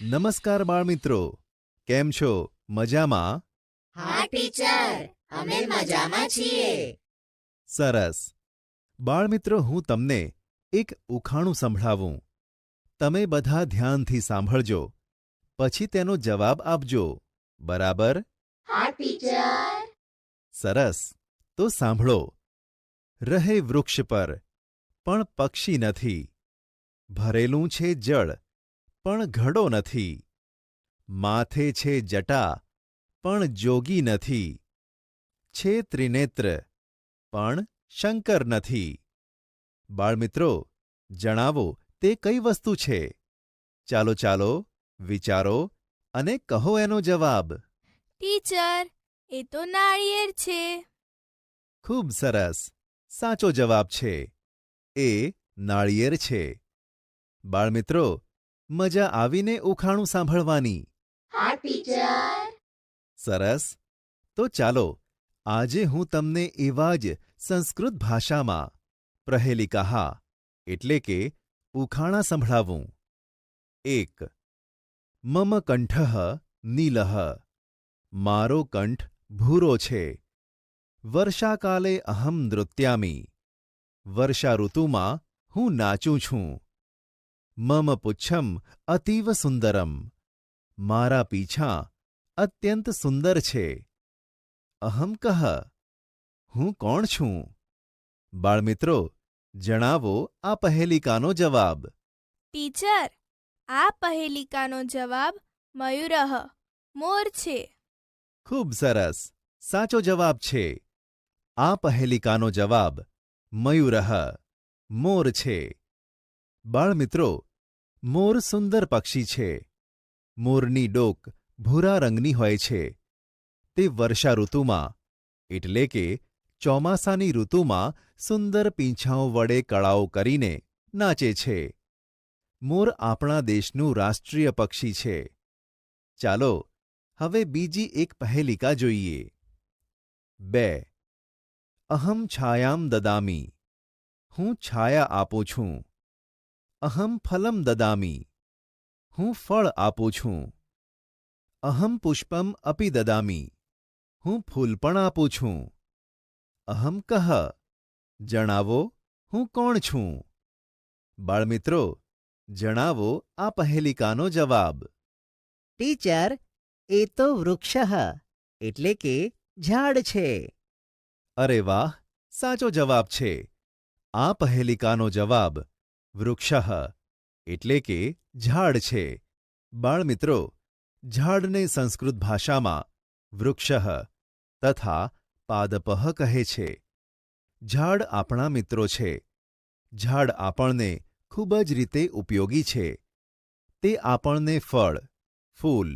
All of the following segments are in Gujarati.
નમસ્કાર બાળમિત્રો, કેમ છો? મજામાં? હા ટીચર, અમે મજામાં છીએ. સરસ. બાળમિત્રો, હું તમને એક ઉખાણું સંભળાવું. તમે બધા ધ્યાનથી સાંભળજો, પછી તેનો જવાબ આપજો. બરાબર? હા ટીચર. સરસ. તો સાંભળો. રહે વૃક્ષ પર, પણ પક્ષી નથી. ભરેલું છે જળ, પણ ઘડો નથી. માથે છે જટા, પણ જોગી નથી. છે ત્રિનેત્ર, પણ શંકર નથી. બાળમિત્રો, જણાવો તે કઈ વસ્તુ છે? ચાલો ચાલો, વિચારો અને કહો એનો જવાબ. ટીચર, એ તો નાળિયેર છે. ખૂબ સરસ. સાચો જવાબ છે. એ નાળિયેર છે. બાળમિત્રો, મજા આવીને ઉખાણું સાંભળવાની? હા ટીચર. સરસ. તો ચાલો, આજે હું તમને એવા જ સંસ્કૃત ભાષામાં પ્રહેલિકાહા એટલે કે ઉખાણા સંભળાવું. 1. મમ કંઠઃ નીલઃ. મારો કંઠ ભૂરો છે. વર્ષાકાલે અહં નૃત્યામિ. વર્ષા ઋતુમાં હું નાચું છું. મમ પુચ્છમ અતીવ સુંદરમ. મારા પીછાં અત્યંત સુંદર છે. અહં કઃ? હું કોણ છું? બાળમિત્રો, જણાવો આ પહેલિકાનો જવાબ. ટીચર, આ પહેલિકાનો જવાબ મયુરઃ, મોર છે. ખૂબ સરસ. સાચો જવાબ છે. આ પહેલિકાનો જવાબ મયુરઃ, મોર છે. બાળમિત્રો, મોર સુંદર પક્ષી છે. મોરની ડોક ભૂરા રંગની હોય છે. તે વર્ષા ઋતુમાં એટલે કે ચોમાસાની ઋતુમાં સુંદર પીંછાઓ વડે કળાઓ કરીને નાચે છે. મોર આપણા દેશનું રાષ્ટ્રીય પક્ષી છે. ચાલો, હવે બીજી એક પહેલિકા જોઈએ. 2. અહં છાયાં દદામિ. હું છાયા આપું છું. અહં ફલં દદામિ. હું ફળ આપું છું. અહં પુષ્પમ અપી દદામિ. હું ફૂલ પણ આપું છું. અહં કઃ? જણાવો, હું કોણ છું? બાળમિત્રો, જણાવો આ પહેલિકાનો જવાબ. ટીચર, એ તો વૃક્ષઃ એટલે કે ઝાડ છે. અરે વાહ, સાચો જવાબ છે. આ પહેલિકાનો જવાબ વૃક્ષઃ એટલે કે ઝાડ છે. બાળમિત્રો, ઝાડને સંસ્કૃત ભાષામાં વૃક્ષઃ તથા પાદપઃ કહે છે. ઝાડ આપણા મિત્રો છે. ઝાડ આપણને ખૂબ જ રીતે ઉપયોગી છે. તે આપણને ફળ, ફૂલ,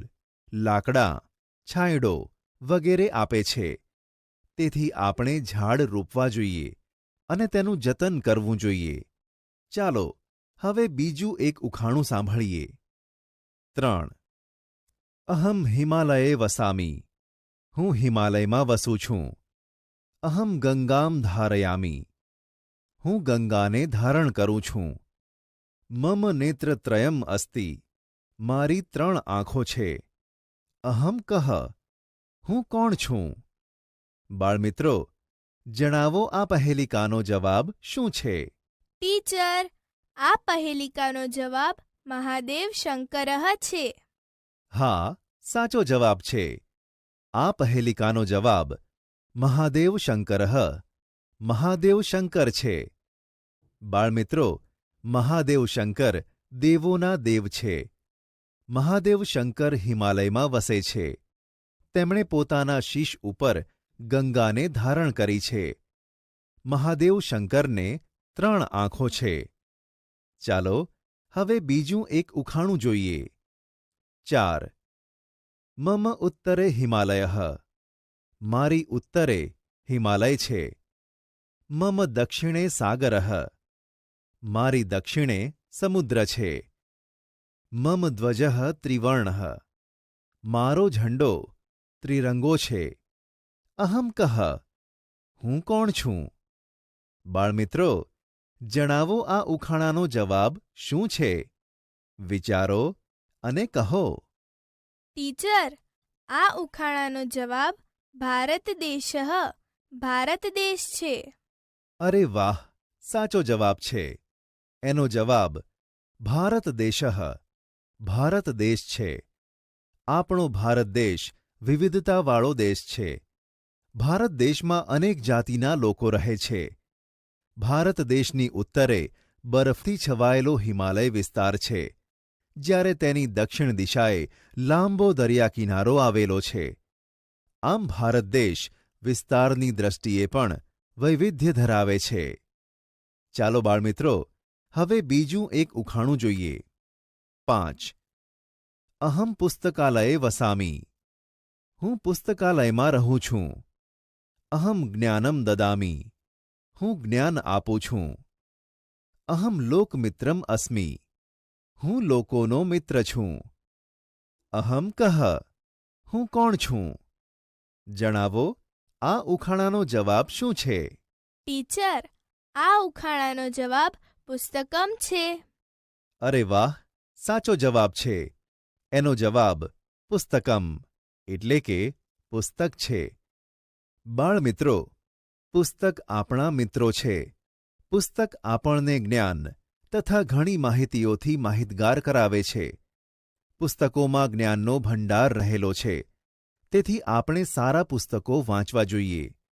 લાકડાં, છાંયડો વગેરે આપે છે. તેથી આપણે ઝાડ રોપવા જોઈએ અને તેનું જતન કરવું જોઈએ. ચાલો, હવે બીજું એક ઉખાણું સાંભળીએ. 3. અહં હિમાલયે વસામિ. હું હિમાલયમાં વસું છું. અહં ગંગામ ધારયામિ. હું ગંગાને ધારણ કરું છું. મમ નેત્રત્રયમ અસ્તિ. મારી 3 આંખો છે. અહં કઃ? હું કોણ છું? બાળમિત્રો, જણાવો આ પહેલિકાનો જવાબ શું છે? ટીચર, આ પહેલિકાનો જવાબ મહાદેવ શંકરઃ છે. હા, સાચો જવાબ છે. આ પહેલિકાનો જવાબ મહાદેવ શંકરઃ, મહાદેવ શંકર છે. બાળમિત્રો, મહાદેવ શંકર દેવોના દેવ છે. મહાદેવ શંકર હિમાલયમાં વસે છે. તેમણે પોતાના શીશ ઉપર ગંગાને ધારણ કરી છે. મહાદેવ શંકરને 3 આંખો છે. ચાલો, હવે બીજું એક ઉખાણું જોઈએ. 4. મમ ઉત્તરે હિમાલયઃ. મારી ઉત્તરે હિમાલય છે. મમ દક્ષિણે સાગરઃ. મારી દક્ષિણે સમુદ્ર છે. મમ ધ્વજઃ ત્રિવર્ણઃ. મારો ઝંડો ત્રિરંગો છે. અહં કઃ? હું કોણ છું? બાળમિત્રો, જણાવો આ ઉખાણાનો જવાબ શું છે? વિચારો અને કહો. ટીચર, આ ઉખાણાનો જવાબ ભારત દેશ ભારત દેશ છે. અરે વાહ, સાચો જવાબ છે. એનો જવાબ ભારત દેશ ભારત દેશ છે. આપણો ભારત દેશ વિવિધતાવાળો દેશ છે. ભારત દેશમાં અનેક જાતિના લોકો રહે છે. ભારત દેશની ઉત્તરે બરફથી છવાયેલો હિમાલય વિસ્તાર છે, જ્યારે તેની દક્ષિણ દિશાએ લાંબો દરિયા કિનારો આવેલો છે. આમ ભારત દેશ વિસ્તારની દ્રષ્ટિએ પણ વૈવિધ્ય ધરાવે છે. ચાલો બાળમિત્રો, હવે બીજું એક ઉખાણું જોઈએ. 5. અહમ પુસ્તકાલયે વસામી. હું પુસ્તકાલયમાં રહું છું. અહમ જ્ઞાનમ દદામી. હું જ્ઞાન આપું છું. અહમ લોકમિત્રમ અસ્મી. હું લોકોનો મિત્ર છું. અહમ કહ. હું કોણ છું? જણાવો, આ ઉખાણાનો જવાબ શું છે? ટીચર, આ ઉખાણાનો જવાબ પુસ્તકમ છે. અરે વાહ, સાચો જવાબ છે. એનો જવાબ પુસ્તકમ એટલે કે પુસ્તક છે. બાળમિત્રો, પુસ્તક આપણા મિત્રો છે. પુસ્તક આપણને જ્ઞાન તથા ઘણી માહિતીઓથી માહિતગાર કરાવે છે. પુસ્તકોમાં જ્ઞાનનો ભંડાર રહેલો છે. તેથી આપણે સારા પુસ્તકો વાંચવા જોઈએ.